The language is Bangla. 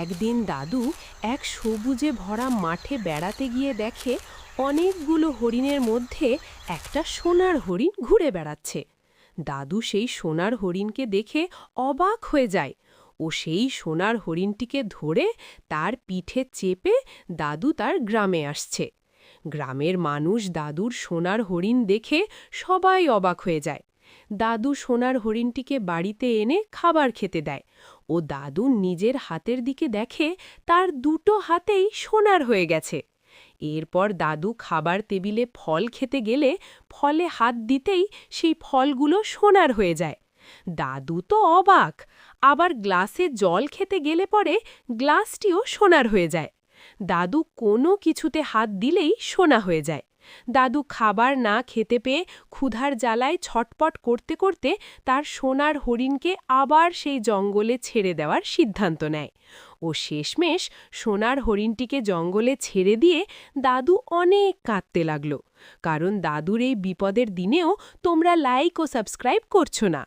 একদিন দাদু এক সবুজে ভরা মাঠে বেড়াতে গিয়ে দেখে অনেকগুলো হরিণের মধ্যে একটা সোনার হরিণ ঘুরে বেড়াচ্ছে। দাদু সেই সোনার হরিণকে দেখে অবাক হয়ে যায় ও সেই সোনার হরিণটিকে ধরে তার পিঠে চেপে দাদু তার গ্রামে আসছে। গ্রামের মানুষ দাদুর সোনার হরিণ দেখে সবাই অবাক হয়ে যায়। দাদু সোনার হরিণটিকে বাড়িতে এনে খাবার খেতে দেয় ও দাদু নিজের হাতের দিকে দেখে তার দুটো হাতেই সোনার হয়ে গেছে। এরপর দাদু খাবার টেবিলে ফল খেতে গেলে ফলে হাত দিতেই সেই ফলগুলো সোনার হয়ে যায়। দাদু তো অবাক, আবার গ্লাসে জল খেতে গেলে পরে গ্লাসটিও সোনার হয়ে যায়। দাদু কোনো কিছুতে হাত দিলেই সোনা হয়ে যায়। দাদু খাবার না খেতে পেয়ে ক্ষুধার জ্বালায় ছটপট করতে করতে তার সোনার হরিণকে আবার সেই জঙ্গলে ছেড়ে দেওয়ার সিদ্ধান্ত নেয় ও শেষমেশ সোনার হরিণটিকে জঙ্গলে ছেড়ে দিয়ে দাদু অনেক কাঁদতে লাগল, কারণ দাদুর এই বিপদের দিনেও তোমরা লাইক ও সাবস্ক্রাইব করছো না।